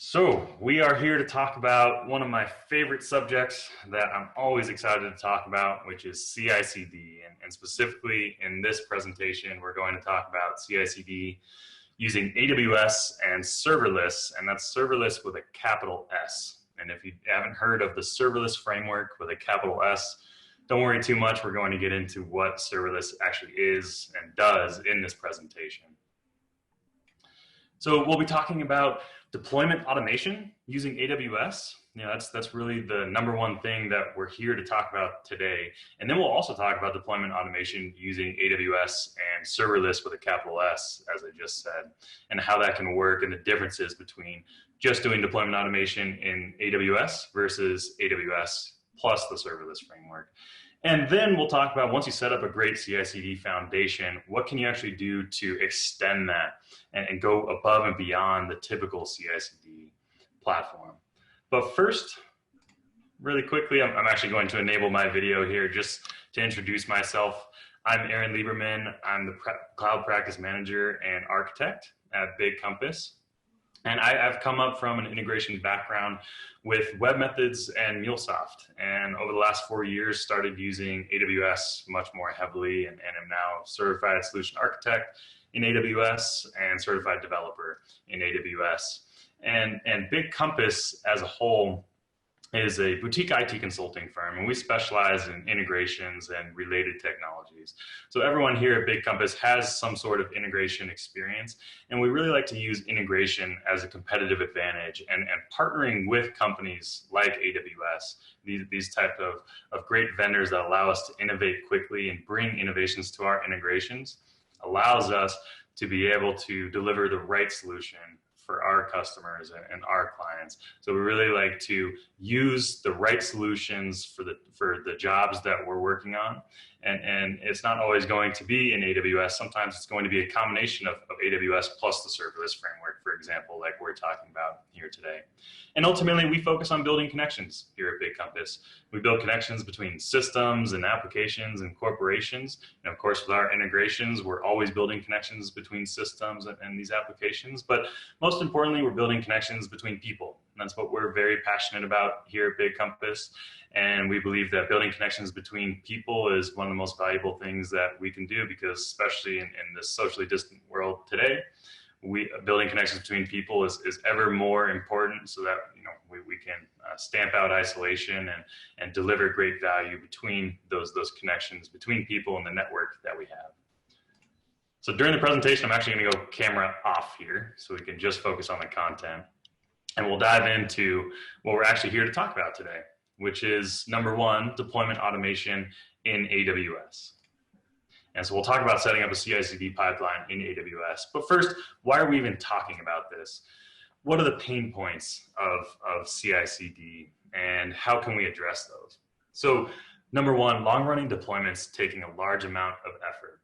So we are here to talk about one of my favorite subjects that I'm always excited to talk about, which is CI/CD. And specifically in this presentation, we're going to talk about CI/CD using AWS and Serverless, and that's Serverless with a capital S. And if you haven't heard of the Serverless Framework with a capital S, don't worry too much. We're going to get into what Serverless actually is and does in this presentation. So we'll be talking about deployment automation using AWS. That's really the number one thing that we're here to talk about today. And then we'll also talk about deployment automation using AWS and Serverless with a capital S, as I just said, and how that can work and the differences between just doing deployment automation in AWS versus AWS plus the Serverless framework. And then we'll talk about, once you set up a great CI/CD foundation, what can you actually do to extend that and go above and beyond the typical CI/CD platform. But first, really quickly, I'm actually going to enable my video here just to introduce myself. I'm Aaron Lieberman. I'm the Cloud Practice Manager and Architect at Big Compass. And I've come up from an integration background with web methods and MuleSoft. And over the last 4 years, started using AWS much more heavily and am now certified solution architect in AWS and certified developer in AWS. And Big Compass as a whole is a boutique IT consulting firm, and we specialize in integrations and related technologies. So everyone here at Big Compass has some sort of integration experience, and we really like to use integration as a competitive advantage and partnering with companies like AWS, these type of great vendors that allow us to innovate quickly and bring innovations to our integrations, allows us to be able to deliver the right solution for our customers and our clients. So we really like to use the right solutions for the jobs that we're working on. And it's not always going to be in AWS. Sometimes it's going to be a combination of AWS plus the Serverless framework, for example, like we're talking about here today. And ultimately, we focus on building connections here at Big Compass. We build connections between systems and applications and corporations. And of course, with our integrations, we're always building connections between systems and these applications. But most importantly, we're building connections between people. And that's what we're very passionate about here at Big Compass. And we believe that building connections between people is one of the most valuable things that we can do, because especially in this socially distant world today, building connections between people is ever more important, so that we can stamp out isolation and deliver great value between those connections between people and the network that we have. So during the presentation, I'm actually going to go camera off here so we can just focus on the content. And we'll dive into what we're actually here to talk about today, which is number one, deployment automation in AWS. And so we'll talk about setting up a CI/CD pipeline in AWS. But first, why are we even talking about this? What are the pain points of CI/CD and how can we address those? So number one, long-running deployments taking a large amount of effort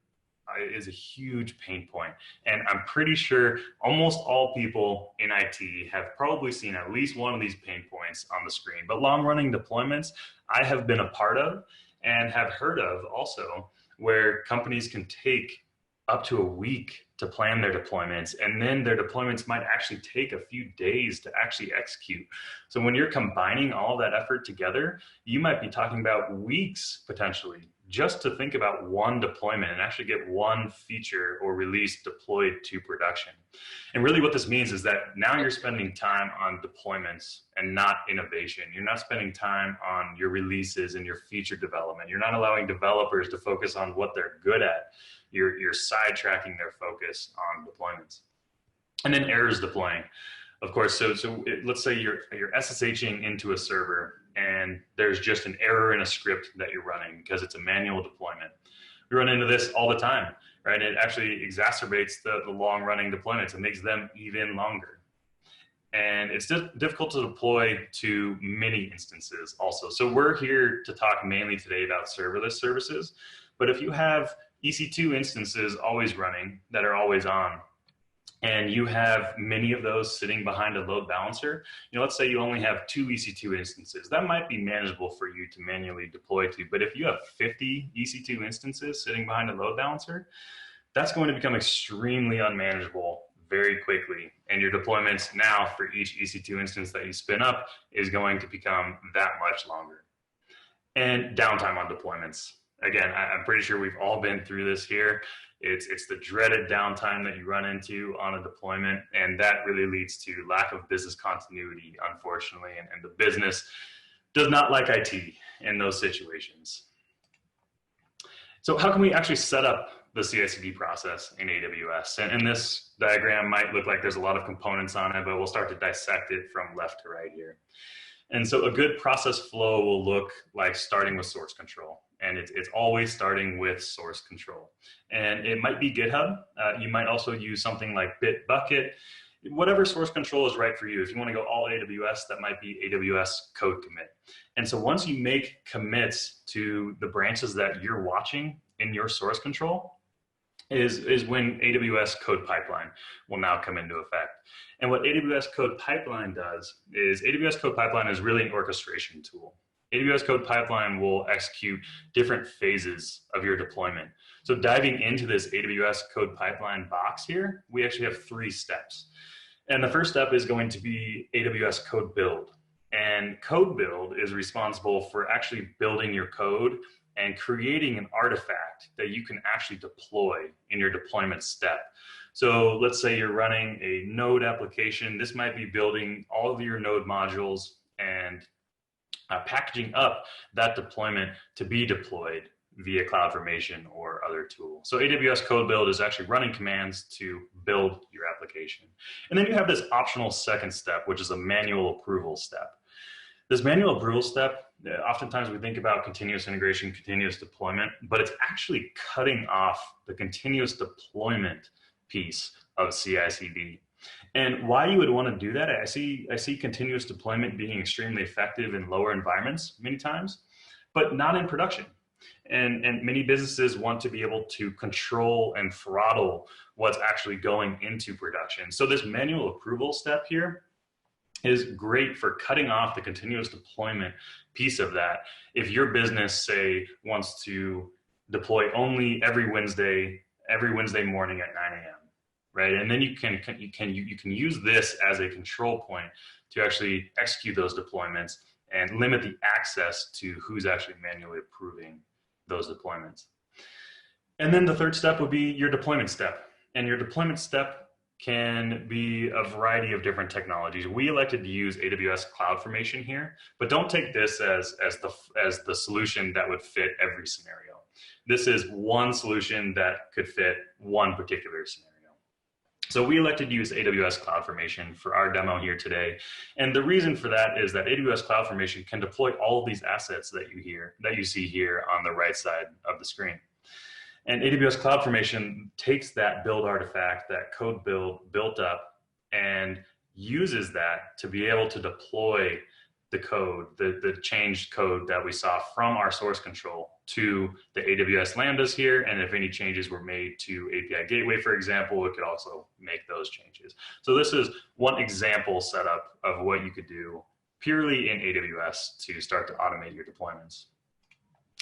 is a huge pain point. And I'm pretty sure almost all people in IT have probably seen at least one of these pain points on the screen. But long-running deployments, I have been a part of and have heard of also, where companies can take up to a week to plan their deployments, and then their deployments might actually take a few days to actually execute. So when you're combining all that effort together, you might be talking about weeks potentially just to think about one deployment and actually get one feature or release deployed to production. And really what this means is that now you're spending time on deployments and not innovation. You're not spending time on your releases and your feature development. You're not allowing developers to focus on what they're good at. You're sidetracking their focus on deployments. And then errors deploying. Of course, let's say you're SSHing into a server and there's just an error in a script that you're running because it's a manual deployment. We run into this all the time, right? It actually exacerbates the long-running deployments and makes them even longer. And it's difficult to deploy to many instances also. So we're here to talk mainly today about serverless services. But if you have EC2 instances always running that are always on, and you have many of those sitting behind a load balancer, let's say you only have 2 EC2 instances. That might be manageable for you to manually deploy to. But if you have 50 EC2 instances sitting behind a load balancer, that's going to become extremely unmanageable very quickly. And your deployments now for each EC2 instance that you spin up is going to become that much longer. And downtime on deployments. Again, I'm pretty sure we've all been through this here. It's the dreaded downtime that you run into on a deployment, and that really leads to lack of business continuity, unfortunately, and the business does not like IT in those situations. So how can we actually set up the CI/CD process in AWS? And this diagram might look like there's a lot of components on it, but we'll start to dissect it from left to right here. And so a good process flow will look like starting with source control. And it's always starting with source control. And it might be GitHub. You might also use something like Bitbucket. Whatever source control is right for you. If you want to go all AWS, that might be AWS code commit. And so once you make commits to the branches that you're watching in your source control, is when AWS CodePipeline will now come into effect. And what AWS CodePipeline does is AWS CodePipeline is really an orchestration tool. AWS CodePipeline will execute different phases of your deployment. So diving into this AWS CodePipeline box here, we actually have 3 steps. And the first step is going to be AWS Code Build. And Code Build is responsible for actually building your code and creating an artifact that you can actually deploy in your deployment step. So let's say you're running a Node application. This might be building all of your Node modules and packaging up that deployment to be deployed via CloudFormation or other tool. So AWS Code Build is actually running commands to build your application. And then you have this optional second step, which is a manual approval step. This manual approval step, oftentimes we think about continuous integration, continuous deployment, but it's actually cutting off the continuous deployment piece of CI/CD. And why you would want to do that, I see continuous deployment being extremely effective in lower environments many times, but not in production. And many businesses want to be able to control and throttle what's actually going into production. So this manual approval step here is great for cutting off the continuous deployment piece of that. If your business, say, wants to deploy only every Wednesday morning at 9 a.m., right? And then you can use this as a control point to actually execute those deployments and limit the access to who's actually manually approving those deployments. And then the third step would be your deployment step. And your deployment step can be a variety of different technologies. We elected to use AWS CloudFormation here, but don't take this as the solution that would fit every scenario. This is one solution that could fit one particular scenario. So we elected to use AWS CloudFormation for our demo here today. And the reason for that is that AWS CloudFormation can deploy all of these assets that you see here on the right side of the screen. And AWS CloudFormation takes that build artifact, that code built up, and uses that to be able to deploy the code, the changed code that we saw from our source control to the AWS Lambdas here. And if any changes were made to API Gateway, for example, it could also make those changes. So this is one example setup of what you could do purely in AWS to start to automate your deployments.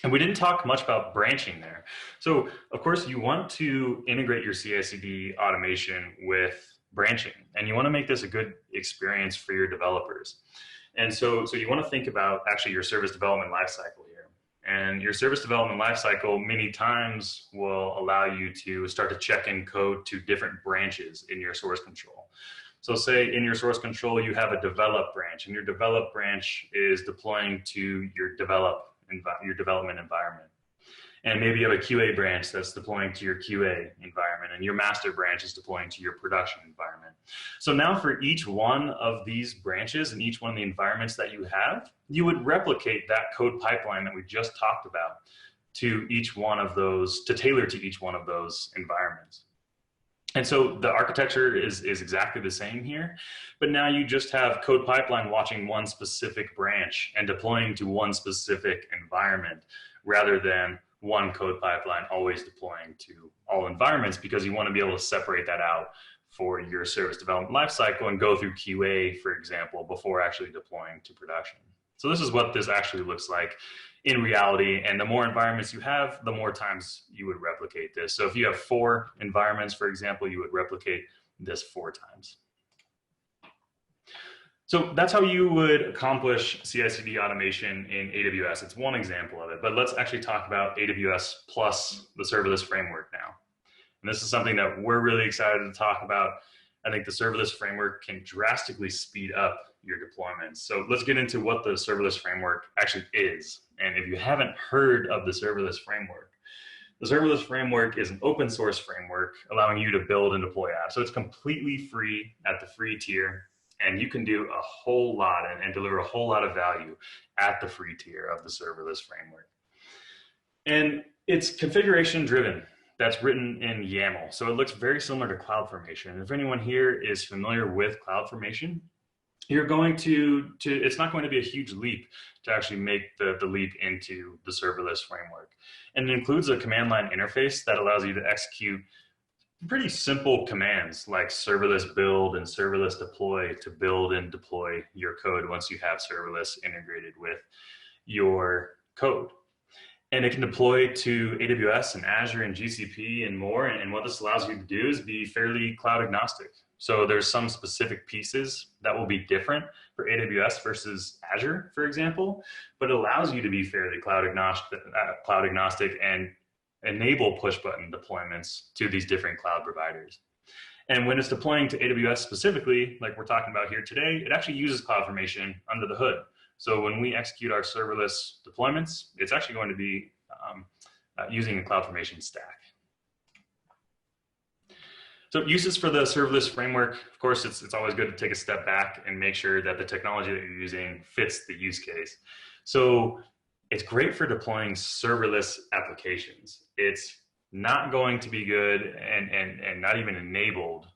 And we didn't talk much about branching there. So of course you want to integrate your CI/CD automation with branching, and you want to make this a good experience for your developers. And so you want to think about actually your service development lifecycle here. And your service development lifecycle many times will allow you to start to check in code to different branches in your source control. So say in your source control, you have a develop branch, and your develop branch is deploying to your development environment. And maybe you have a QA branch that's deploying to your QA environment, and your master branch is deploying to your production environment. So now for each one of these branches and each one of the environments that you have, you would replicate that code pipeline that we just talked about to each one of those, to tailor to each one of those environments. And so the architecture is exactly the same here, but now you just have CodePipeline watching one specific branch and deploying to one specific environment rather than one CodePipeline always deploying to all environments, because you want to be able to separate that out for your service development lifecycle and go through QA, for example, before actually deploying to production. So this is what this actually looks like in reality. And the more environments you have, the more times you would replicate this. So if you have 4 environments, for example, you would replicate this 4 times. So that's how you would accomplish CI/CD automation in AWS. It's one example of it, but let's actually talk about AWS plus the serverless framework now. And this is something that we're really excited to talk about. I think the serverless framework can drastically speed up your deployments. So let's get into what the serverless framework actually is. And if you haven't heard of the serverless framework is an open source framework allowing you to build and deploy apps. So it's completely free at the free tier, and you can do a whole lot and deliver a whole lot of value at the free tier of the serverless framework. And it's configuration driven. That's written in YAML. So it looks very similar to CloudFormation. If anyone here is familiar with CloudFormation, you're going to it's not going to be a huge leap to actually make the leap into the serverless framework. And it includes a command line interface that allows you to execute pretty simple commands like serverless build and serverless deploy to build and deploy your code once you have serverless integrated with your code. And it can deploy to AWS and Azure and GCP and more. And what this allows you to do is be fairly cloud agnostic. So there's some specific pieces that will be different for AWS versus Azure, for example, but it allows you to be fairly cloud agnostic and enable push button deployments to these different cloud providers. And when it's deploying to AWS specifically, like we're talking about here today, it actually uses CloudFormation under the hood. So when we execute our serverless deployments, it's actually going to be using a CloudFormation stack. So uses for the serverless framework, of course, it's always good to take a step back and make sure that the technology that you're using fits the use case. So it's great for deploying serverless applications. It's not going to be good and not even enabled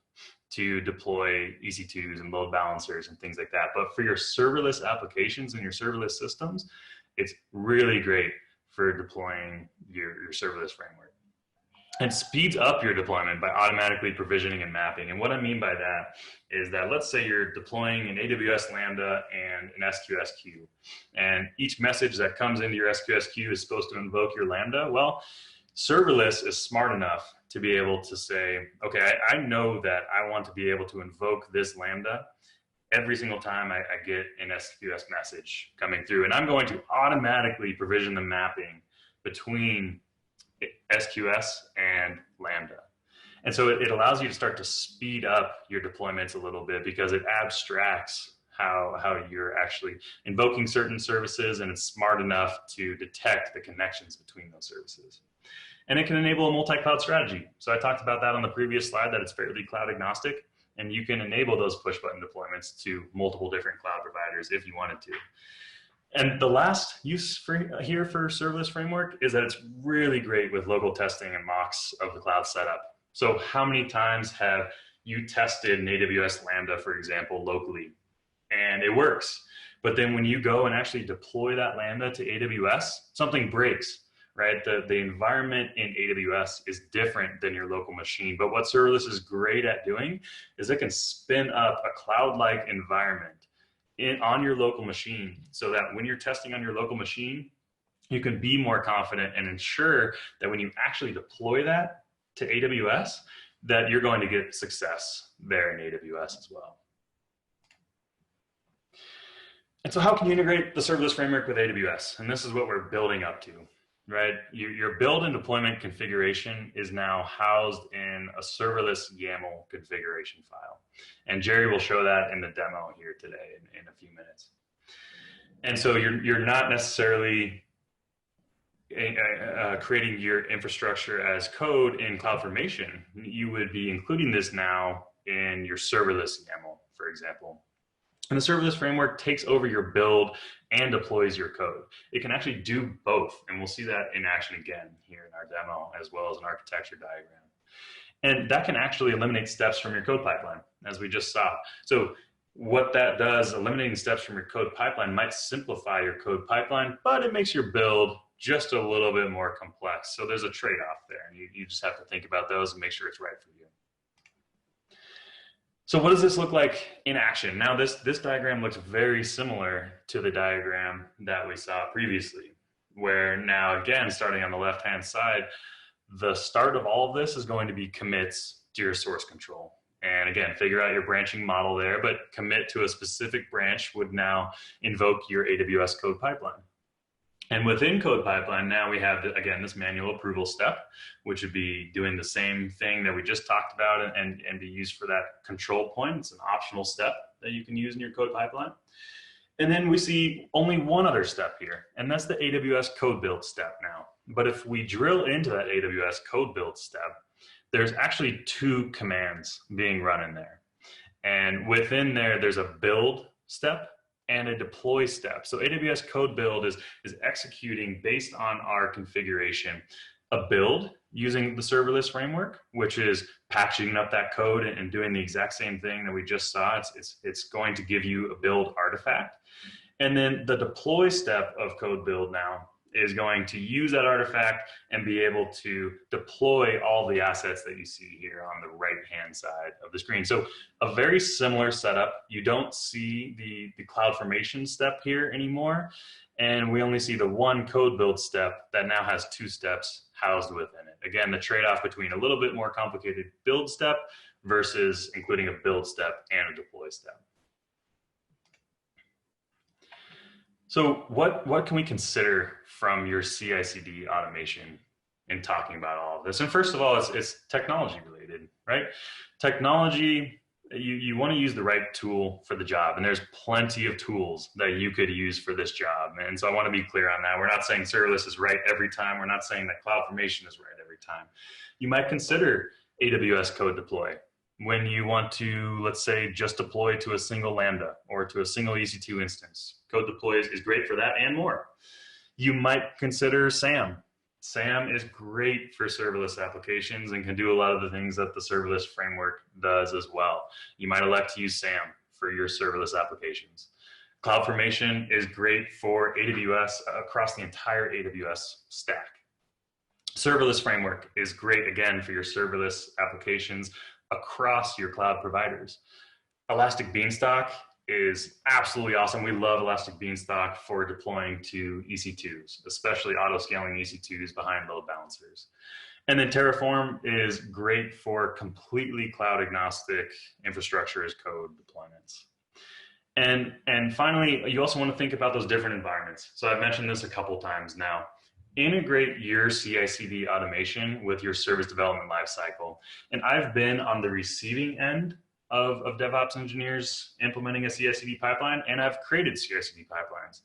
to deploy EC2s and load balancers and things like that. But for your serverless applications and your serverless systems, it's really great for deploying your serverless framework. And speeds up your deployment by automatically provisioning and mapping. And what I mean by that is that let's say you're deploying an AWS Lambda and an SQS queue, and each message that comes into your SQS queue is supposed to invoke your Lambda. Well, serverless is smart enough to be able to say, okay, I know that I want to be able to invoke this Lambda every single time I get an SQS message coming through. And I'm going to automatically provision the mapping between SQS and Lambda. And so it allows you to start to speed up your deployments a little bit because it abstracts how you're actually invoking certain services, and it's smart enough to detect the connections between those services. And it can enable a multi-cloud strategy. So I talked about that on the previous slide, that it's fairly cloud agnostic, and you can enable those push button deployments to multiple different cloud providers if you wanted to. And the last use here for serverless framework is that it's really great with local testing and mocks of the cloud setup. So how many times have you tested an AWS Lambda, for example, locally, and it works? But then when you go and actually deploy that Lambda to AWS, something breaks. Right? The environment in AWS is different than your local machine. But what serverless is great at doing is it can spin up a cloud-like environment on your local machine so that when you're testing on your local machine, you can be more confident and ensure that when you actually deploy that to AWS, that you're going to get success there in AWS as well. And so how can you integrate the serverless framework with AWS? And this is what we're building up to. Right, your build and deployment configuration is now housed in a serverless YAML configuration file. And Jerry will show that in the demo here today in a few minutes. And so you're not necessarily creating your infrastructure as code in CloudFormation. You would be including this now in your serverless YAML, for example. And the serverless framework takes over your build and deploys your code. It can actually do both, and we'll see that in action again here in our demo, as well as an architecture diagram. And that can actually eliminate steps from your code pipeline, as we just saw. So what that does, eliminating steps from your code pipeline, might simplify your code pipeline, but it makes your build just a little bit more complex. So there's a trade-off there, and you just have to think about those and make sure it's right for you. So what does this look like in action? Now this diagram looks very similar to the diagram that we saw previously, where now again, starting on the left-hand side, the start of all of this is going to be commits to your source control. And again, figure out your branching model there, but commit to a specific branch would now invoke your AWS code pipeline. And within CodePipeline, now we have, again, this manual approval step, which would be doing the same thing that we just talked about and be used for that control point. It's an optional step that you can use in your CodePipeline. And then we see only one other step here, and that's the AWS code build step now. But if we drill into that AWS code build step, there's actually two commands being run in there. And within there, there's a build step and a deploy step. So AWS code build is executing based on our configuration, a build using the serverless framework, which is packaging up that code and doing the exact same thing that we just saw. It's going to give you a build artifact. And then the deploy step of code build now is going to use that artifact and be able to deploy all the assets that you see here on the right-hand side of the screen. So a very similar setup. You don't see the CloudFormation step here anymore. And we only see the one code build step that now has two steps housed within it. Again, the trade-off between a little bit more complicated build step versus including a build step and a deploy step. So what can we consider from your CI/CD automation in talking about all of this? And first of all, it's technology related, right? Technology, you want to use the right tool for the job, and there's plenty of tools that you could use for this job. And so I want to be clear on that. We're not saying serverless is right every time. We're not saying that CloudFormation is right every time. You might consider AWS code deploy when you want to, let's say, just deploy to a single Lambda or to a single EC2 instance. Code deploy is great for that and more. You might consider SAM. SAM is great for serverless applications and can do a lot of the things that the serverless framework does as well. You might elect to use SAM for your serverless applications. CloudFormation is great for AWS across the entire AWS stack. Serverless Framework is great, again, for your serverless applications across your cloud providers. Elastic Beanstalk is absolutely awesome. We love Elastic Beanstalk for deploying to EC2s, especially auto-scaling EC2s behind load balancers. And then Terraform is great for completely cloud-agnostic infrastructure as code deployments. And finally, you also want to think about those different environments. So I've mentioned this a couple times now. Integrate your CI/CD automation with your service development lifecycle. And I've been on the receiving end of DevOps engineers implementing a CI/CD pipeline, and I've created CI/CD pipelines.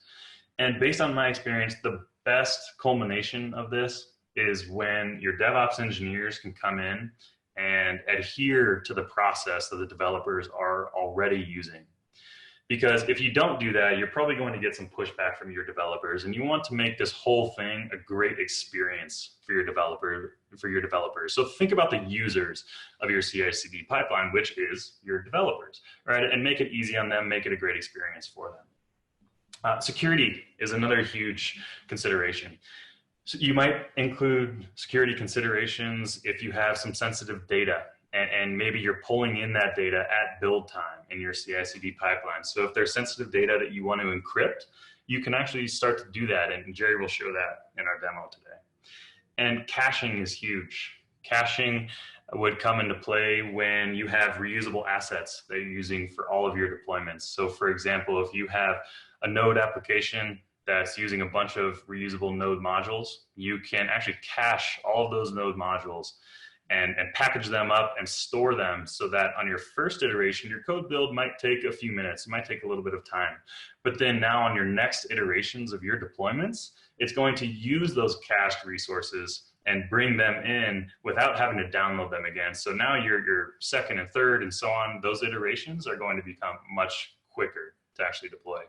And based on my experience, the best culmination of this is when your DevOps engineers can come in and adhere to the process that the developers are already using. Because if you don't do that, you're probably going to get some pushback from your developers, and you want to make this whole thing a great experience for your developers. So think about the users of your CI/CD pipeline, which is your developers, right? And make it easy on them, make it a great experience for them. Security is another huge consideration. So you might include security considerations if you have some sensitive data. And maybe you're pulling in that data at build time in your CI/CD pipeline. So if there's sensitive data that you want to encrypt, you can actually start to do that. And Jerry will show that in our demo today. And caching is huge. Caching would come into play when you have reusable assets that you're using for all of your deployments. So for example, if you have a node application that's using a bunch of reusable node modules, you can actually cache all of those node modules and package them up and store them so that on your first iteration, your code build might take a few minutes. It might take a little bit of time. But then now on your next iterations of your deployments, it's going to use those cached resources and bring them in without having to download them again. So now your second and third and so on, those iterations are going to become much quicker to actually deploy.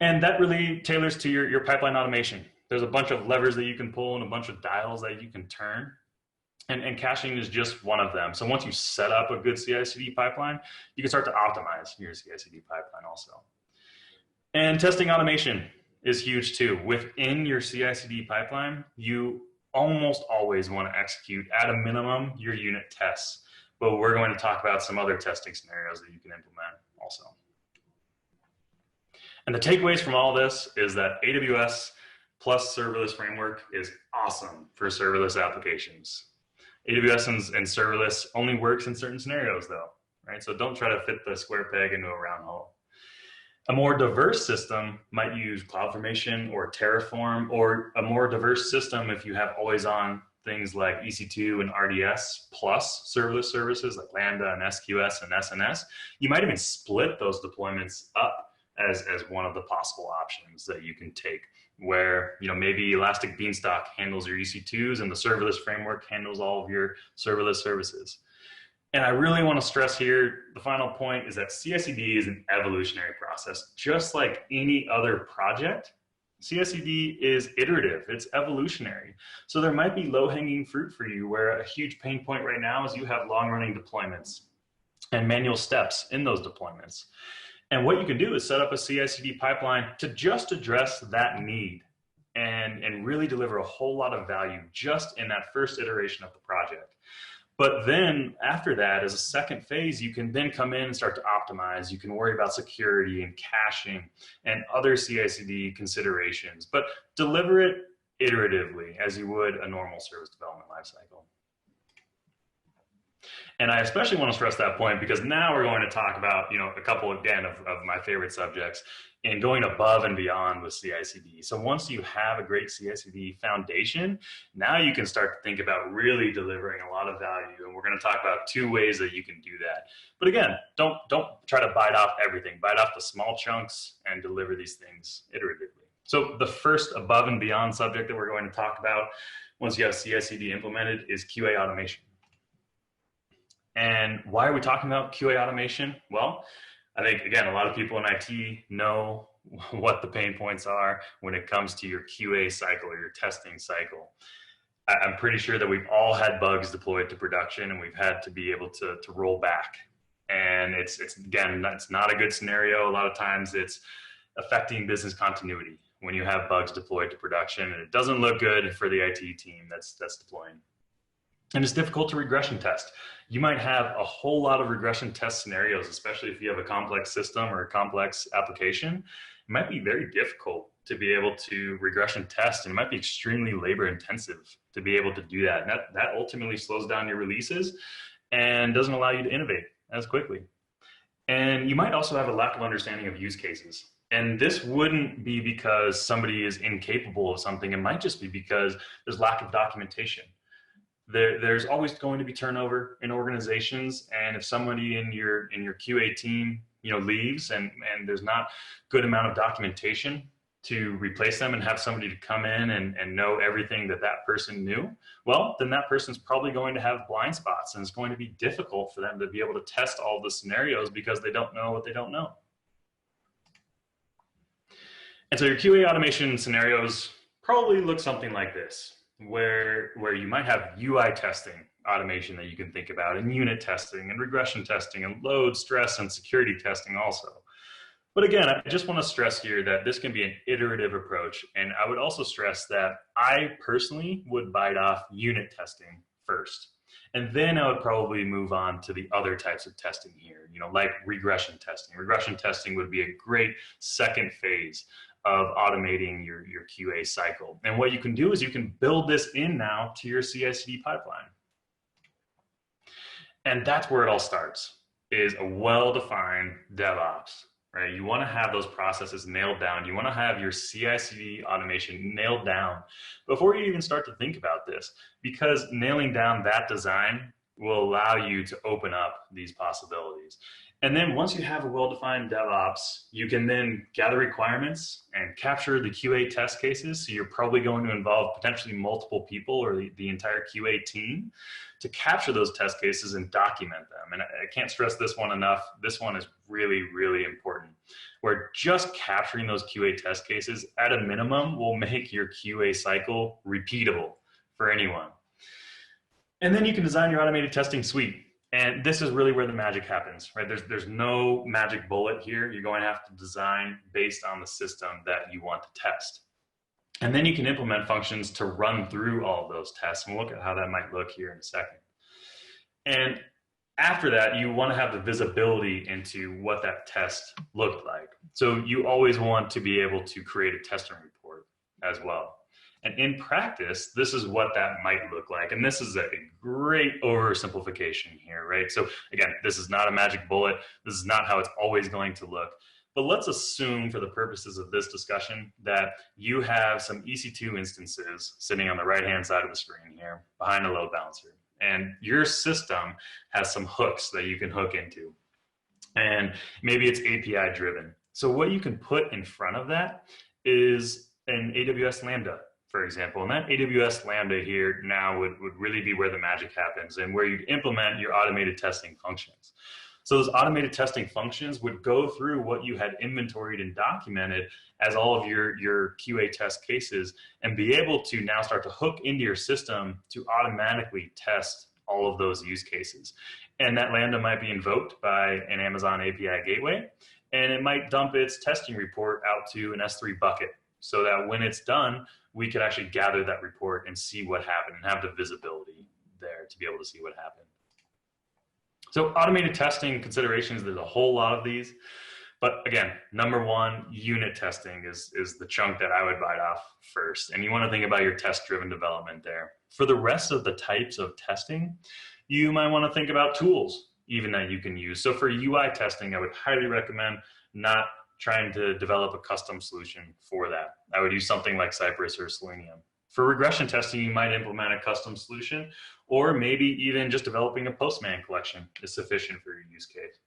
And that really tailors to your pipeline automation. There's a bunch of levers that you can pull and a bunch of dials that you can turn. And caching is just one of them. So once you set up a good CI/CD pipeline, you can start to optimize your CI/CD pipeline also. And testing automation is huge too. Within your CI/CD pipeline, you almost always want to execute at a minimum your unit tests. But we're going to talk about some other testing scenarios that you can implement also. And the takeaways from all this is that AWS plus Serverless Framework is awesome for serverless applications. AWS and serverless only works in certain scenarios though, right? So don't try to fit the square peg into a round hole. A more diverse system might use CloudFormation or Terraform, or a more diverse system if you have always on things like EC2 and RDS plus serverless services like Lambda and SQS and SNS. You might even split those deployments up as one of the possible options that you can take, where maybe Elastic Beanstalk handles your EC2s and the serverless framework handles all of your serverless services. And I really want to stress here, the final point is that CI/CD is an evolutionary process. Just like any other project, CI/CD is iterative, it's evolutionary. So there might be low-hanging fruit for you, where a huge pain point right now is you have long-running deployments and manual steps in those deployments. And what you can do is set up a CI/CD pipeline to just address that need and really deliver a whole lot of value just in that first iteration of the project. But then after that, as a second phase, you can then come in and start to optimize. You can worry about security and caching and other CI/CD considerations, but deliver it iteratively as you would a normal service development lifecycle. And I especially want to stress that point because now we're going to talk about, a couple again of my favorite subjects in going above and beyond with CI/CD. So once you have a great CI/CD foundation, now you can start to think about really delivering a lot of value. And we're going to talk about 2 ways that you can do that. But again, don't try to bite off everything. Bite off the small chunks and deliver these things iteratively. So the first above and beyond subject that we're going to talk about once you have CI/CD implemented is QA automation. And why are we talking about QA automation? Well, I think, again, a lot of people in IT know what the pain points are when it comes to your QA cycle or your testing cycle. I'm pretty sure that we've all had bugs deployed to production and we've had to be able to roll back. And it's again, it's not a good scenario. A lot of times it's affecting business continuity when you have bugs deployed to production, and it doesn't look good for the IT team that's deploying. And it's difficult to regression test. You might have a whole lot of regression test scenarios, especially if you have a complex system or a complex application. It might be very difficult to be able to regression test, and it might be extremely labor intensive to be able to do that. And that ultimately slows down your releases and doesn't allow you to innovate as quickly. And you might also have a lack of understanding of use cases. And this wouldn't be because somebody is incapable of something. It might just be because there's lack of documentation. There's always going to be turnover in organizations, and if somebody in your QA team leaves and there's not good amount of documentation to replace them and have somebody to come in and know everything that person knew, well, then that person's probably going to have blind spots, and it's going to be difficult for them to be able to test all the scenarios because they don't know what they don't know. And so your QA automation scenarios probably look something like this, where you might have UI testing automation that you can think about, and unit testing and regression testing and load, stress, and security testing also. But again, I just want to stress here that this can be an iterative approach. And I would also stress that I personally would bite off unit testing first. And then I would probably move on to the other types of testing here, like regression testing. Regression testing would be a great second phase of automating your QA cycle. And what you can do is you can build this in now to your CI/CD pipeline. And that's where it all starts, is a well-defined DevOps, right? You want to have those processes nailed down. You want to have your CI/CD automation nailed down before you even start to think about this, because nailing down that design will allow you to open up these possibilities. And then once you have a well-defined DevOps, you can then gather requirements and capture the QA test cases. So you're probably going to involve potentially multiple people or the entire QA team to capture those test cases and document them. And I can't stress this one enough. This one is really, really important, where just capturing those QA test cases at a minimum will make your QA cycle repeatable for anyone. And then you can design your automated testing suite. And this is really where the magic happens, right? There's no magic bullet here. You're going to have to design based on the system that you want to test. And then you can implement functions to run through all of those tests. And we'll look at how that might look here in a second. And after that, you want to have the visibility into what that test looked like. So you always want to be able to create a testing report as well. And in practice, this is what that might look like. And this is a great oversimplification here, right? So again, this is not a magic bullet. This is not how it's always going to look. But let's assume for the purposes of this discussion that you have some EC2 instances sitting on the right-hand side of the screen here behind a load balancer. And your system has some hooks that you can hook into. And maybe it's API driven. So what you can put in front of that is an AWS Lambda, for example. And that AWS Lambda here now would really be where the magic happens and where you'd implement your automated testing functions. So those automated testing functions would go through what you had inventoried and documented as all of your QA test cases and be able to now start to hook into your system to automatically test all of those use cases. And that Lambda might be invoked by an Amazon API gateway, and it might dump its testing report out to an S3 bucket so that when it's done, we could actually gather that report and see what happened and have the visibility there to be able to see what happened. So automated testing considerations, there's a whole lot of these. But again, number one, unit testing is the chunk that I would bite off first. And you want to think about your test-driven development there. For the rest of the types of testing, you might want to think about tools even that you can use. So for UI testing, I would highly recommend not trying to develop a custom solution for that. I would use something like Cypress or Selenium. For regression testing, you might implement a custom solution, or maybe even just developing a Postman collection is sufficient for your use case.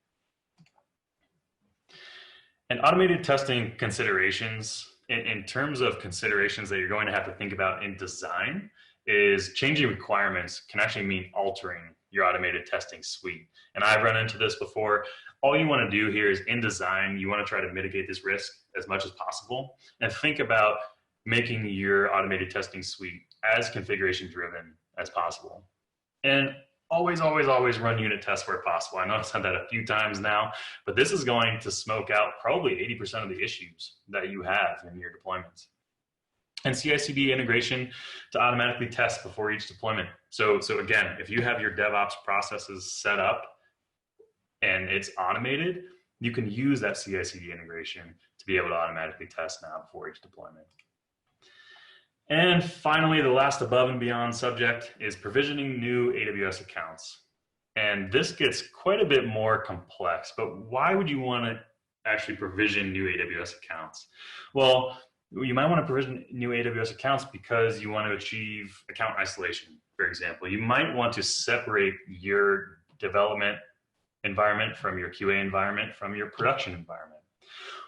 And automated testing considerations, in terms of considerations that you're going to have to think about in design, is changing requirements can actually mean altering your automated testing suite. And I've run into this before. All you want to do here is in design, you want to try to mitigate this risk as much as possible and think about making your automated testing suite as configuration driven as possible. And always, always, always run unit tests where possible. I know I've said that a few times now, but this is going to smoke out probably 80% of the issues that you have in your deployments. And CI/CD integration to automatically test before each deployment. So again, if you have your DevOps processes set up and it's automated, you can use that CI/CD integration to be able to automatically test now before each deployment. And finally, the last above and beyond subject is provisioning new AWS accounts. And this gets quite a bit more complex, but why would you want to actually provision new AWS accounts? Well, you might want to provision new AWS accounts because you want to achieve account isolation, for example. You might want to separate your development environment from your QA environment from your production environment.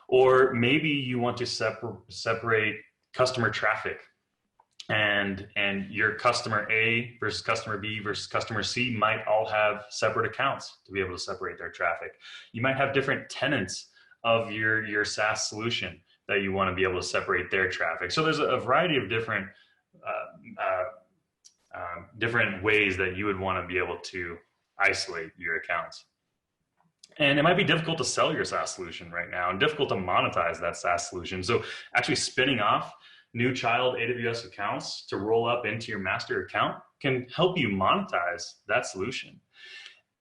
Or maybe you want to separate customer traffic and your customer A versus customer B versus customer C might all have separate accounts to be able to separate their traffic. You might have different tenants of your SaaS solution that you want to be able to separate their traffic. So there's a variety of different ways that you would want to be able to isolate your accounts. And it might be difficult to sell your SaaS solution right now and difficult to monetize that SaaS solution. So actually spinning off new child AWS accounts to roll up into your master account can help you monetize that solution.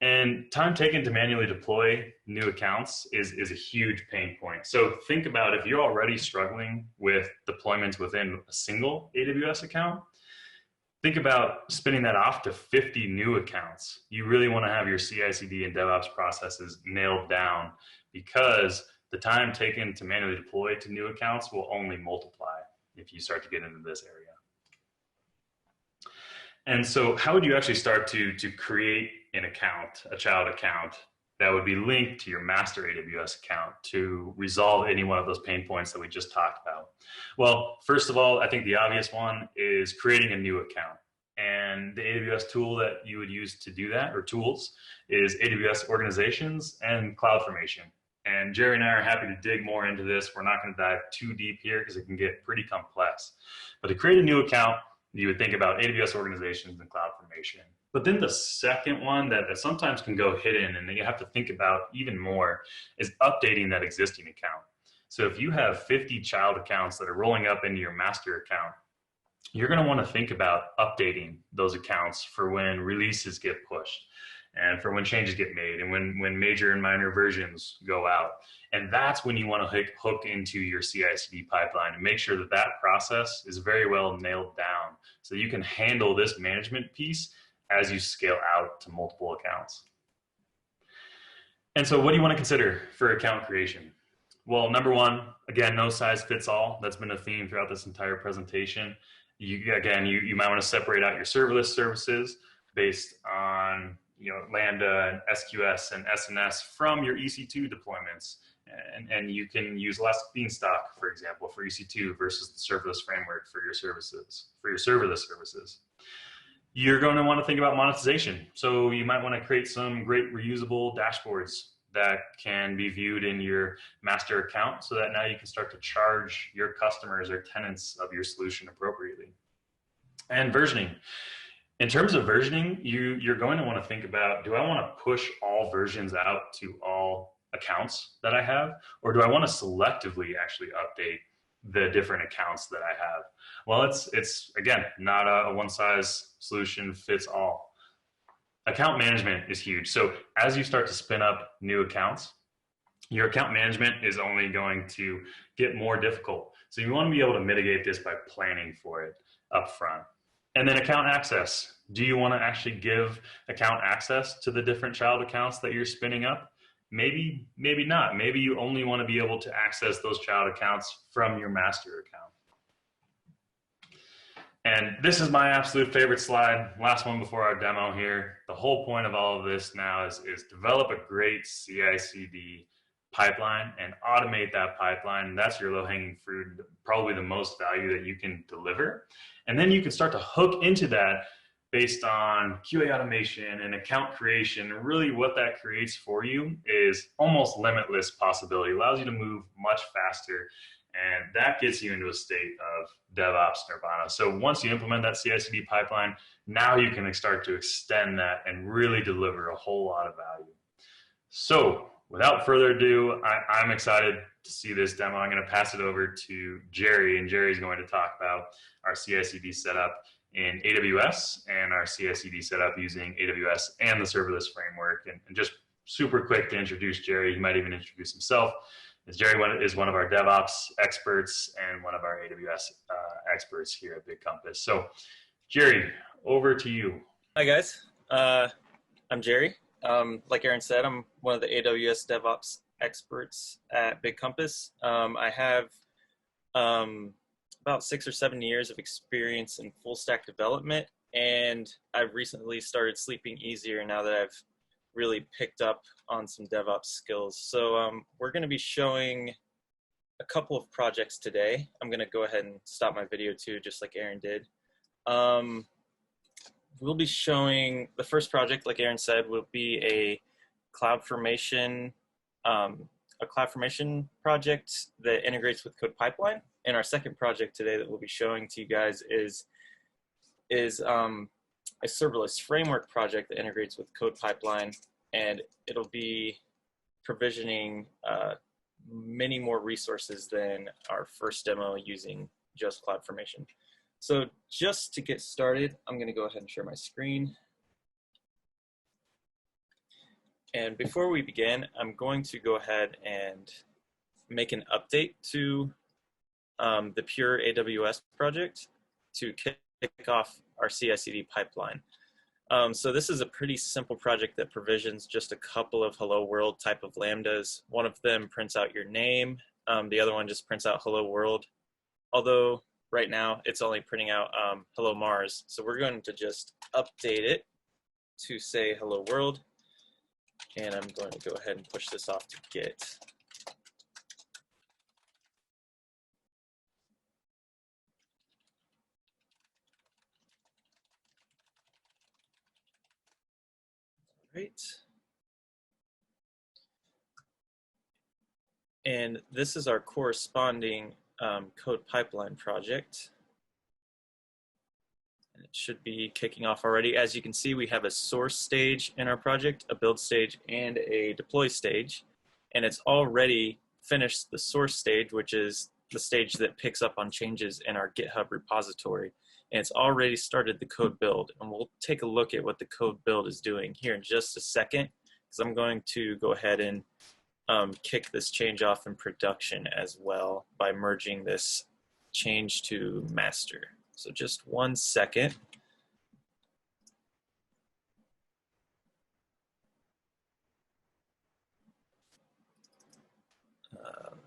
And time taken to manually deploy new accounts is a huge pain point. So think about if you're already struggling with deployments within a single AWS account, think about spinning that off to 50 new accounts. You really want to have your CI/CD and DevOps processes nailed down because the time taken to manually deploy to new accounts will only multiply if you start to get into this area. And so how would you actually start to create an account, a child account, that would be linked to your master AWS account to resolve any one of those pain points that we just talked about? Well, first of all, I think the obvious one is creating a new account. And the AWS tool that you would use to do that, or tools, is AWS Organizations and CloudFormation. And Jerry and I are happy to dig more into this. We're not going to dive too deep here because it can get pretty complex. But to create a new account, you would think about AWS Organizations and CloudFormation. But then the second one that sometimes can go hidden and that you have to think about even more is updating that existing account. So if you have 50 child accounts that are rolling up into your master account, you're going to want to think about updating those accounts for when releases get pushed. and for when changes get made and when major and minor versions go out. And that's when you want to hook into your CI/CD pipeline and make sure that that process is very well nailed down so you can handle this management piece as you scale out to multiple accounts. And so what do you want to consider for account creation? Well, number one, again, no size fits all. That's been a theme throughout this entire presentation. You might want to separate out your serverless services based on Lambda and SQS and SNS from your EC2 deployments. And you can use Elastic Beanstalk, for example, for EC2 versus the serverless framework for your services, for your serverless services. You're going to want to think about monetization. So you might want to create some great reusable dashboards that can be viewed in your master account so that now you can start to charge your customers or tenants of your solution appropriately. And versioning. In terms of versioning, you're going to want to think about, do I want to push all versions out to all accounts that I have, or do I want to selectively actually update the different accounts that I have? Well, it's again, not a one size solution fits all. Account management is huge. So as you start to spin up new accounts, your account management is only going to get more difficult. So you want to be able to mitigate this by planning for it up front. And then account access. Do you want to actually give account access to the different child accounts that you're spinning up? Maybe, maybe not. Maybe you only want to be able to access those child accounts from your master account. And this is my absolute favorite slide, last one before our demo here. The whole point of all of this now is develop a great CI/CD pipeline and automate that pipeline. That's your low-hanging fruit, probably the most value that you can deliver. And then you can start to hook into that based on QA automation and account creation. And really what that creates for you is almost limitless possibility. It allows you to move much faster. And that gets you into a state of DevOps nirvana. So once you implement that CI/CD pipeline, now you can start to extend that and really deliver a whole lot of value. So without further ado, I'm excited to see this demo. I'm going to pass it over to Jerry, and Jerry's going to talk about our CI/CD setup in AWS and our CI/CD setup using AWS and the Serverless Framework. And just super quick to introduce Jerry, he might even introduce himself. Jerry is one of our DevOps experts and one of our AWS experts here at Big Compass. So Jerry, over to you. Hi guys, I'm Jerry. Like Aaron said, I'm one of the AWS DevOps experts at Big Compass. I have about 6 or 7 years of experience in full stack development, and I've recently started sleeping easier now that I've really picked up on some DevOps skills. So we're going to be showing a couple of projects today. I'm going to go ahead and stop my video too, just like Aaron did. We'll be showing the first project, like Aaron said, will be a CloudFormation project that integrates with CodePipeline. And our second project today that we'll be showing to you guys is a serverless framework project that integrates with CodePipeline, and it'll be provisioning many more resources than our first demo using just CloudFormation. So just to get started, I'm going to go ahead and share my screen. And before we begin, I'm going to go ahead and make an update to the pure AWS project to kick off our CI/CD pipeline. So this is a pretty simple project that provisions just a couple of hello world type of lambdas. One of them prints out your name. The other one just prints out hello world. Although right now it's only printing out hello Mars. So we're going to just update it to say hello world. And I'm going to go ahead and push this off to Git. Right. And this is our corresponding CodePipeline project. And it should be kicking off already. As you can see, we have a source stage in our project, a build stage, and a deploy stage. And it's already finished the source stage, which is the stage that picks up on changes in our GitHub repository. and it's already started the code build. And we'll take a look at what the code build is doing here in just a second, because I'm going to go ahead and kick this change off in production as well by merging this change to master. So just 1 second.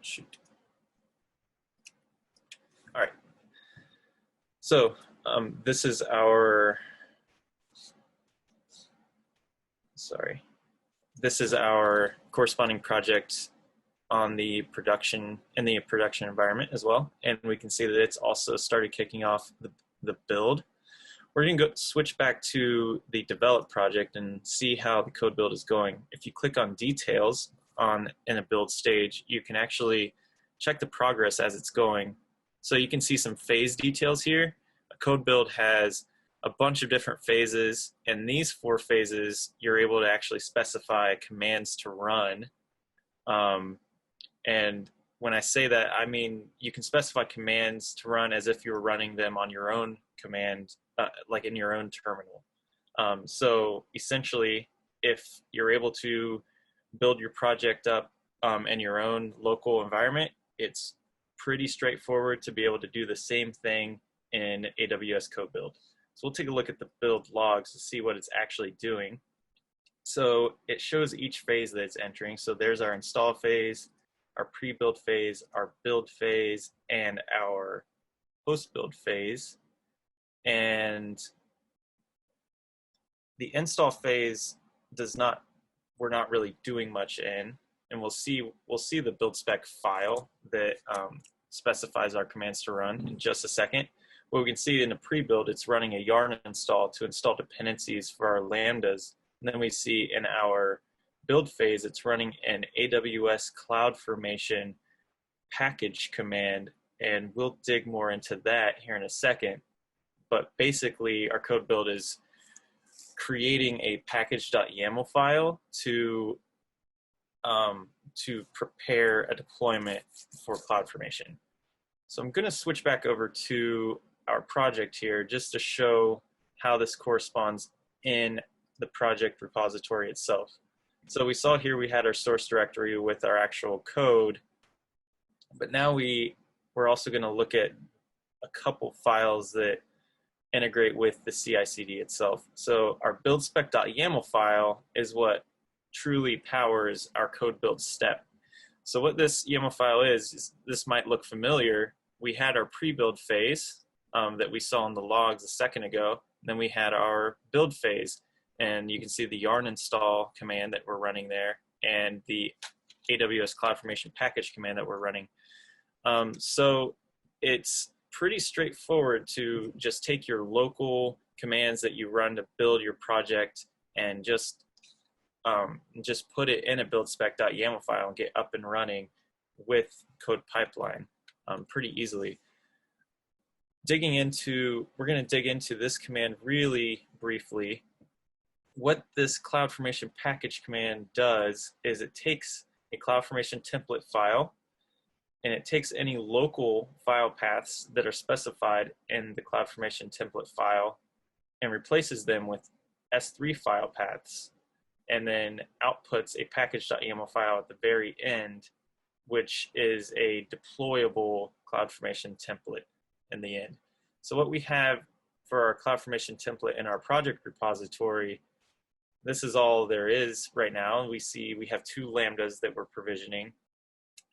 Shoot. All right. So this is our, this is our corresponding project on the production, in the production environment as well. And we can see that it's also started kicking off the build. We're going to go switch back to the develop project and see how the code build is going. If you click on details in a build stage, you can actually check the progress as it's going. So you can see some phase details here. A code build has a bunch of different phases, and these 4 phases, you're able to actually specify commands to run. And when I say that, I mean you can specify commands to run as if you were running them on your own command, like in your own terminal. So essentially, if you're able to build your project up in your own local environment, it's pretty straightforward to be able to do the same thing in AWS code build. So we'll take a look at the build logs to see what it's actually doing. So it shows each phase that it's entering. So there's our install phase, our pre-build phase, our build phase, and our post-build phase. And the install phase we're not really doing much in, and we'll see the build spec file that specifies our commands to run in just a second. But we can see in the pre-build, it's running a yarn install to install dependencies for our lambdas. And then we see in our build phase, it's running an AWS CloudFormation package command, and we'll dig more into that here in a second. But basically, our code build is creating a package.yaml file to prepare a deployment for CloudFormation. So I'm going to switch back over to our project here just to show how this corresponds in the project repository itself. So we saw here we had our source directory with our actual code, but now we're also going to look at a couple files that integrate with the CI/CD itself. So our buildspec.yaml file is what truly powers our code build step. So what this YAML file is this might look familiar. We had our pre-build phase that we saw in the logs a second ago. Then we had our build phase, and you can see the yarn install command that we're running there and the AWS CloudFormation package command that we're running. So it's pretty straightforward to just take your local commands that you run to build your project and just put it in a buildspec.yaml file and get up and running with CodePipeline pretty easily. We're going to dig into this command really briefly. What this CloudFormation package command does is it takes a CloudFormation template file, and it takes any local file paths that are specified in the CloudFormation template file and replaces them with S3 file paths, and then outputs a package.yaml file at the very end, which is a deployable CloudFormation template in the end. So what we have for our CloudFormation template in our project repository, this is all there is right now. We see we have 2 lambdas that we're provisioning,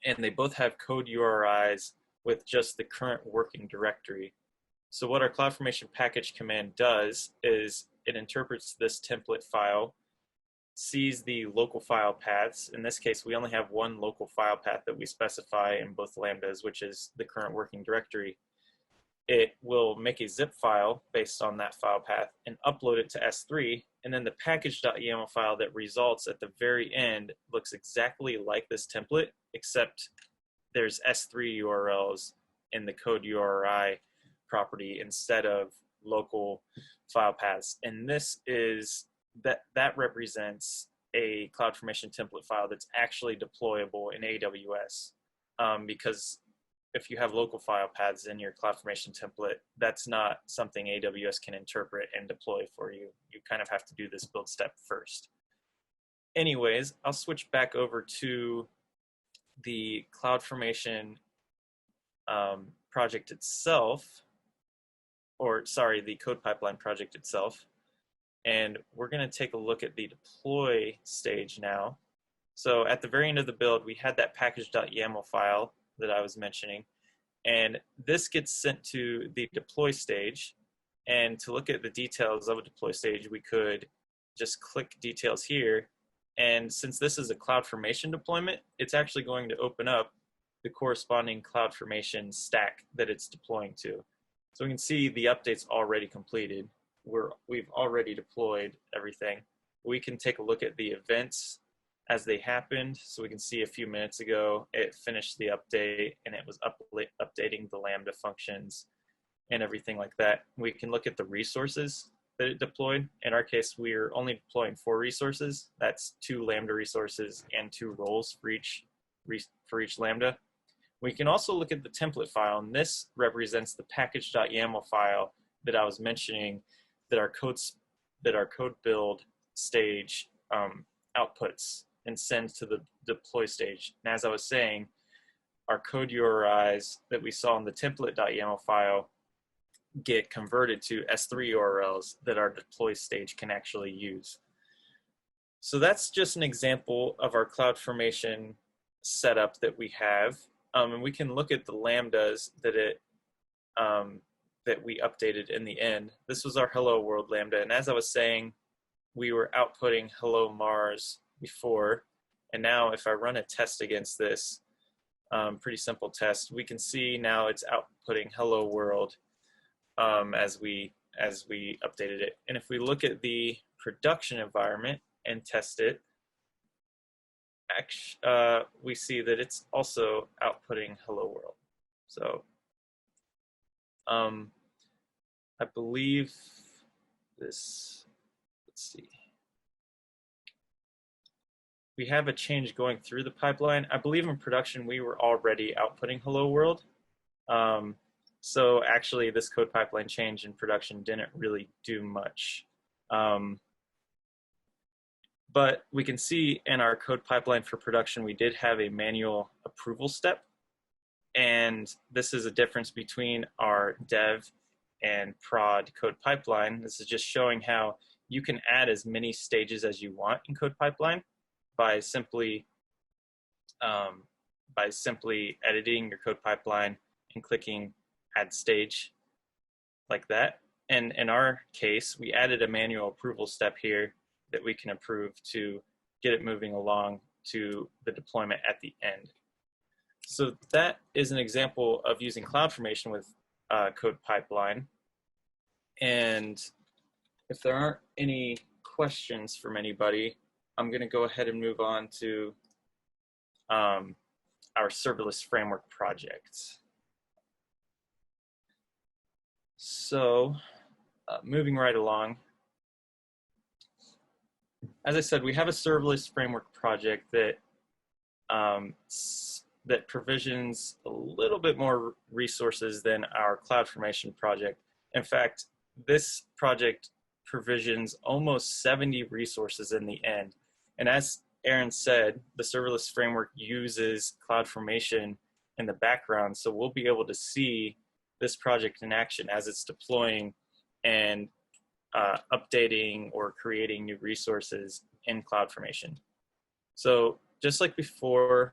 and they both have code URIs with just the current working directory. So what our CloudFormation package command does is it interprets this template file, sees the local file paths. In this case, we only have one local file path that we specify in both lambdas, which is the current working directory. It will make a zip file based on that file path and upload it to S3, and then the package.yaml file that results at the very end looks exactly like this template, except there's S3 URLs in the code URI property instead of local file paths. And this is that represents a CloudFormation template file that's actually deployable in AWS, because if you have local file paths in your CloudFormation template, that's not something AWS can interpret and deploy for you. You kind of have to do this build step first. Anyways, I'll switch back over to the CloudFormation project itself, or sorry, the CodePipeline project itself. And we're going to take a look at the deploy stage now. So at the very end of the build, we had that package.yaml file that I was mentioning. And this gets sent to the deploy stage. And to look at the details of a deploy stage, we could just click details here. And since this is a CloudFormation deployment, it's actually going to open up the corresponding CloudFormation stack that it's deploying to. So we can see the updates already completed. We've already deployed everything. We can take a look at the events as they happened. So we can see a few minutes ago, it finished the update and it was updating the Lambda functions and everything like that. We can look at the resources that it deployed. In our case, we're only deploying 4 resources. That's 2 Lambda resources and 2 roles for each Lambda. We can also look at the template file, and this represents the package.yaml file that I was mentioning that our code build stage outputs and sends to the deploy stage. And as I was saying, our code URIs that we saw in the template.yaml file get converted to S3 URLs that our deploy stage can actually use. So that's just an example of our CloudFormation setup that we have. And we can look at the Lambdas that that we updated in the end. This was our Hello World Lambda. And as I was saying, we were outputting Hello Mars before. And now if I run a test against this, pretty simple test, we can see now it's outputting Hello World as we updated it. And if we look at the production environment and test it, we see that it's also outputting Hello World. So I believe this, let's see. We have a change going through the pipeline. I believe in production we were already outputting Hello World. So actually this code pipeline change in production didn't really do much. But we can see in our code pipeline for production, we did have a manual approval step. And this is a difference between our dev and prod code pipeline. This is just showing how you can add as many stages as you want in code pipeline by simply editing your code pipeline and clicking add stage like that. And in our case, we added a manual approval step here that we can approve to get it moving along to the deployment at the end. So that is an example of using CloudFormation with CodePipeline. And if there aren't any questions from anybody, I'm going to go ahead and move on to our Serverless Framework project. So moving right along, as I said, we have a Serverless Framework project that that provisions a little bit more resources than our CloudFormation project. In fact, this project provisions almost 70 resources in the end. And as Aaron said, the Serverless Framework uses CloudFormation in the background, so we'll be able to see this project in action as it's deploying and updating or creating new resources in CloudFormation. So just like before,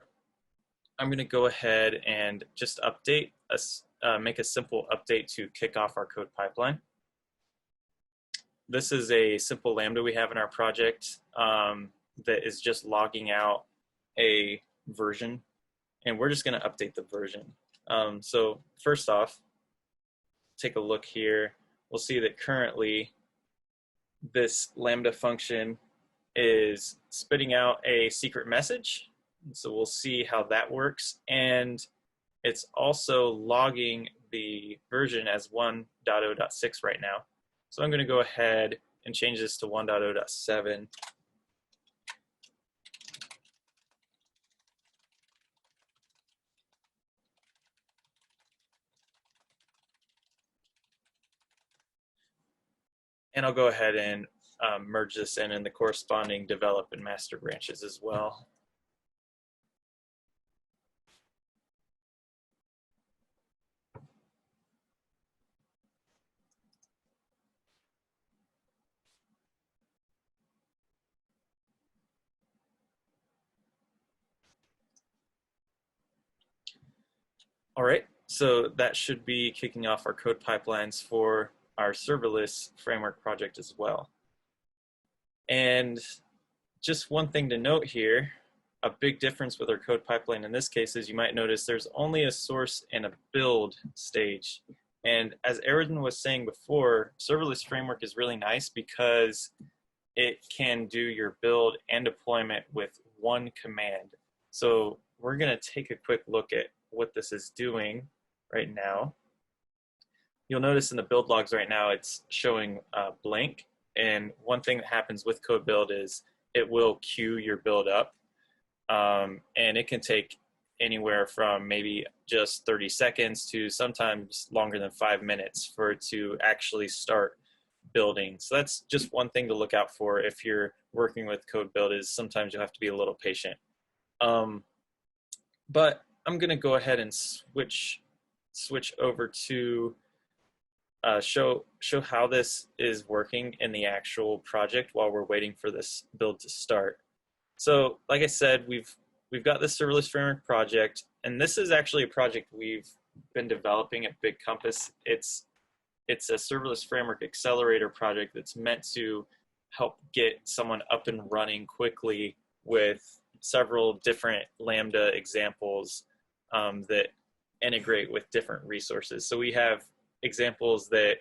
I'm going to go ahead and just update us, make a simple update to kick off our code pipeline. This is a simple Lambda we have in our project that is just logging out a version, and we're just going to update the version. So first off, take a look here. We'll see that currently this Lambda function is spitting out a secret message. So we'll see how that works. And it's also logging the version as 1.0.6 right now. So I'm going to go ahead and change this to 1.0.7. And I'll go ahead and merge this in the corresponding develop and master branches as well. All right, so that should be kicking off our code pipelines for our serverless framework project as well. And just one thing to note here, a big difference with our code pipeline in this case is you might notice there's only a source and a build stage. And as Aaron was saying before, serverless framework is really nice because it can do your build and deployment with one command. So we're going to take a quick look at what this is doing right now. You'll notice in the build logs right now it's showing blank. And one thing that happens with code build is it will queue your build up. And it can take anywhere from maybe just 30 seconds to sometimes longer than 5 minutes for it to actually start building. So that's just one thing to look out for if you're working with code build, is sometimes you'll have to be a little patient. But I'm going to go ahead and switch over to show how this is working in the actual project while we're waiting for this build to start. So like I said, we've got this serverless framework project, and this is actually a project we've been developing at Big Compass. It's a serverless framework accelerator project that's meant to help get someone up and running quickly with several different Lambda examples that integrate with different resources. So we have examples that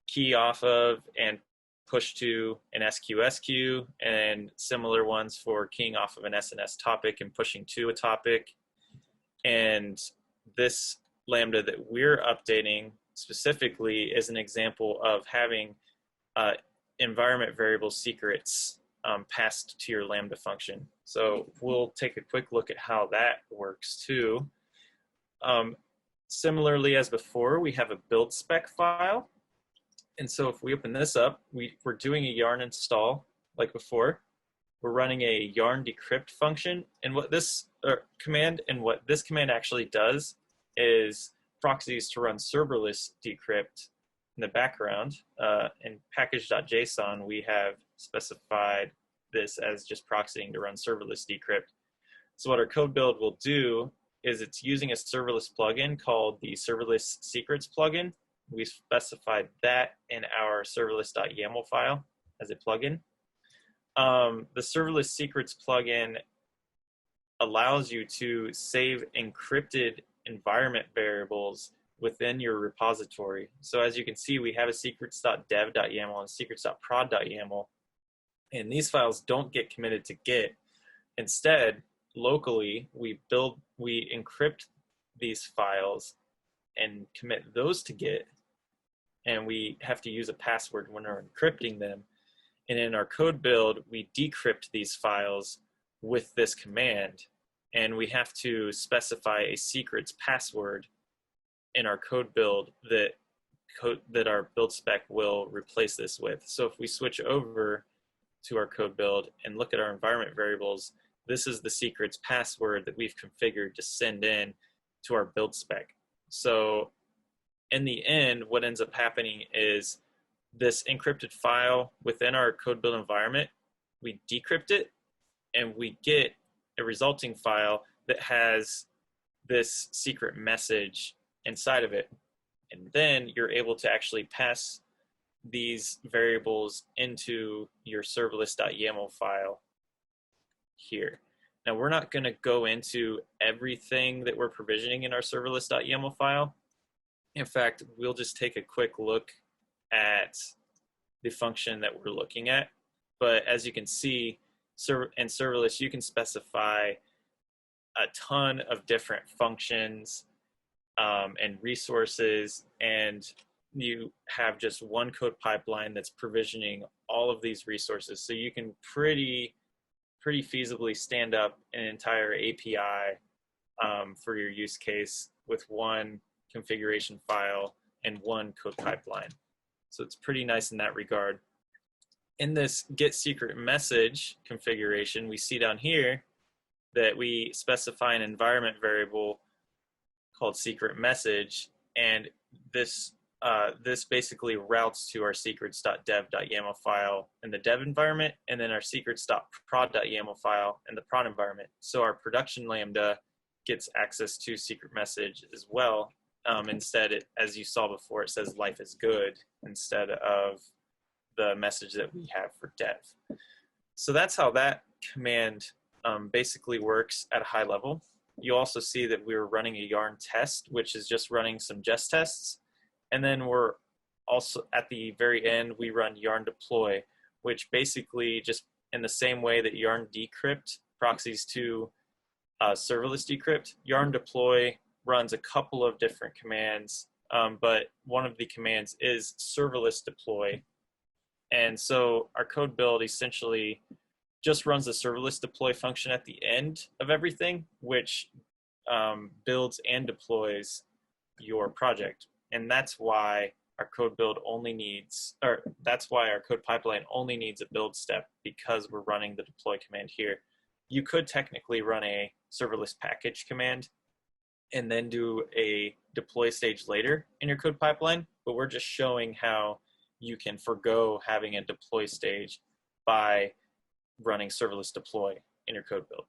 key off of and push to an SQSQ, and similar ones for keying off of an SNS topic and pushing to a topic. And this Lambda that we're updating specifically is an example of having environment variable secrets passed to your Lambda function. So we'll take a quick look at how that works too. Similarly as before, we have a build spec file. And so if we open this up, we're doing a yarn install like before. We're running a yarn decrypt function. And what this command actually does is proxies to run serverless decrypt in the background. In package.json, we have specified this as just proxying to run serverless decrypt. So what our code build will do is it's using a serverless plugin called the Serverless Secrets plugin. We specified that in our serverless.yaml file as a plugin. The Serverless Secrets plugin allows you to save encrypted environment variables within your repository. So as you can see, we have a secrets.dev.yaml and secrets.prod.yaml, and these files don't get committed to Git. Instead, locally, we encrypt these files and commit those to Git, and we have to use a password when we're encrypting them. And in our code build, we decrypt these files with this command, and we have to specify a secrets password in our code build that our build spec will replace this with. So if we switch over to our code build and look at our environment variables, this is the secrets password that we've configured to send in to our build spec. So in the end, what ends up happening is this encrypted file within our code build environment, we decrypt it, and we get a resulting file that has this secret message inside of it. And then you're able to actually pass these variables into your serverless.yaml file here. Now, we're not going to go into everything that we're provisioning in our serverless.yaml file. In fact, we'll just take a quick look at the function that we're looking at. But as you can see, in serverless, you can specify a ton of different functions and resources, and you have just one code pipeline that's provisioning all of these resources. So you can pretty feasibly stand up an entire API for your use case with one configuration file and one code pipeline. So it's pretty nice in that regard. in this get secret message configuration, we see down here that we specify an environment variable called secret message, and this this basically routes to our secrets.dev.yaml file in the dev environment, and then our secrets.prod.yaml file in the prod environment. So our production Lambda gets access to secret message as well. Instead, as you saw before, it says life is good instead of the message that we have for dev. So that's how that command basically works at a high level. You also see that we're running a yarn test, which is just running some jest tests. And then we're also, at the very end, we run yarn deploy, which basically, just in the same way that yarn decrypt proxies to serverless decrypt, yarn deploy runs a couple of different commands, but one of the commands is serverless deploy. And so our code build essentially just runs the serverless deploy function at the end of everything, which builds and deploys your project. And that's why our code build only needs, or that's why our code pipeline only needs a build step, because we're running the deploy command here. You could technically run a serverless package command and then do a deploy stage later in your code pipeline, but we're just showing how you can forgo having a deploy stage by running serverless deploy in your code build.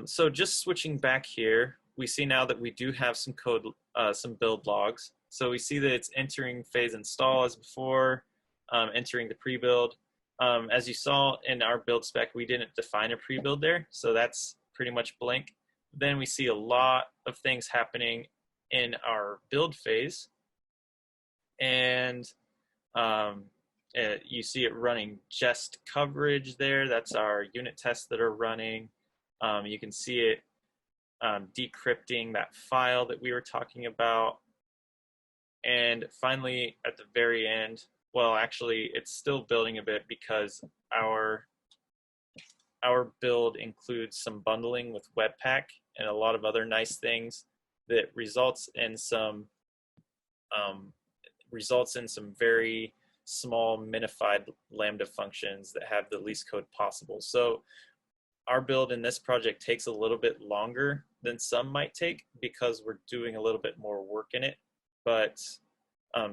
So just switching back here, we see now that we do have some code, some build logs. So we see that it's entering phase install as before, entering the pre-build. As you saw in our build spec, we didn't define a pre-build there, so that's pretty much blank. Then we see a lot of things happening in our build phase, and you see it running jest coverage there. That's our unit tests that are running. You can see it decrypting that file that we were talking about. And finally, at the very end, well, actually, it's still building a bit because our build includes some bundling with Webpack and a lot of other nice things that results in some very small minified Lambda functions that have the least code possible. So our build in this project takes a little bit longer than some might take because we're doing a little bit more work in it. But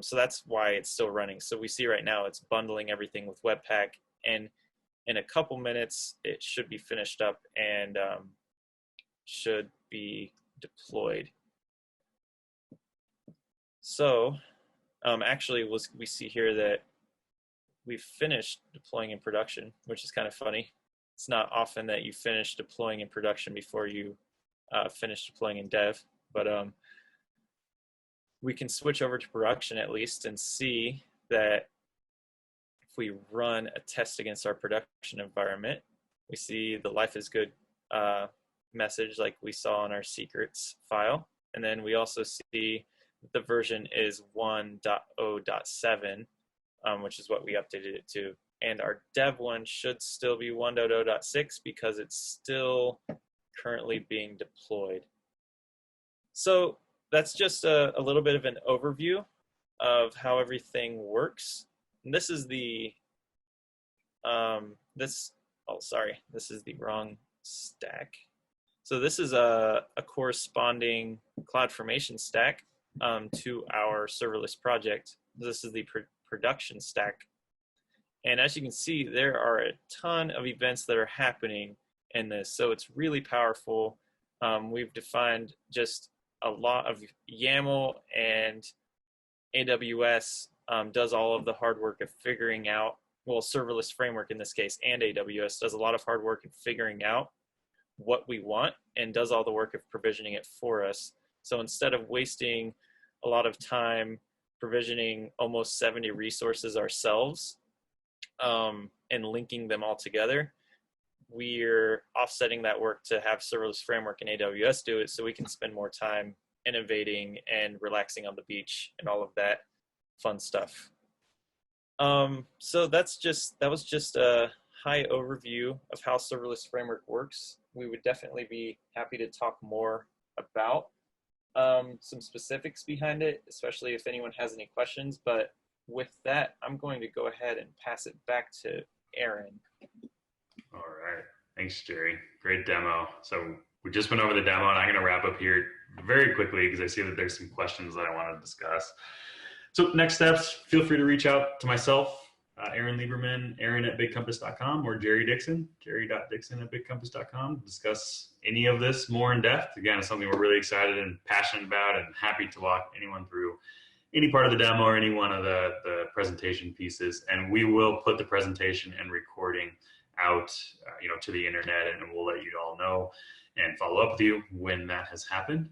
so that's why it's still running. So we see right now it's bundling everything with Webpack, and in a couple minutes it should be finished up and should be deployed. So actually we see here that we've finished deploying in production, which is kind of funny. It's not often that you finish deploying in production before you finish deploying in dev, but we can switch over to production at least and see that if we run a test against our production environment, we see the life is good message like we saw in our secrets file. And then we also see the version is 1.0.7, which is what we updated it to. And our dev one should still be 1.0.6 because it's still currently being deployed. So that's just a little bit of an overview of how everything works. And this is the, this is the wrong stack. So this is a corresponding CloudFormation stack to our serverless project. This is the production stack. And as you can see, there are a ton of events that are happening in this. So it's really powerful. We've defined just a lot of YAML, and AWS does all of the hard work of figuring out, well, Serverless Framework in this case, and AWS does a lot of hard work in figuring out what we want and does all the work of provisioning it for us. So instead of wasting a lot of time provisioning almost 70 resources ourselves and linking them all together, we're offsetting that work to have Serverless Framework and AWS do it so we can spend more time innovating and relaxing on the beach and all of that fun stuff. So that was just a high overview of how Serverless Framework works. We would definitely be happy to talk more about some specifics behind it, especially if anyone has any questions, but with that, I'm going to go ahead and pass it back to Aaron. All right. Thanks, Jerry. Great demo. So we just went over the demo, and I'm going to wrap up here very quickly because I see that there's some questions that I want to discuss. So next steps, feel free to reach out to myself, Aaron Lieberman, aaron@bigcompass.com, or Jerry Dixon, jerry.dixon@bigcompass.com, to discuss any of this more in depth. Again, it's something we're really excited and passionate about, and happy to walk anyone through any part of the demo or any one of the presentation pieces. And we will put the presentation and recording out to the internet, and we'll let you all know and follow up with you when that has happened.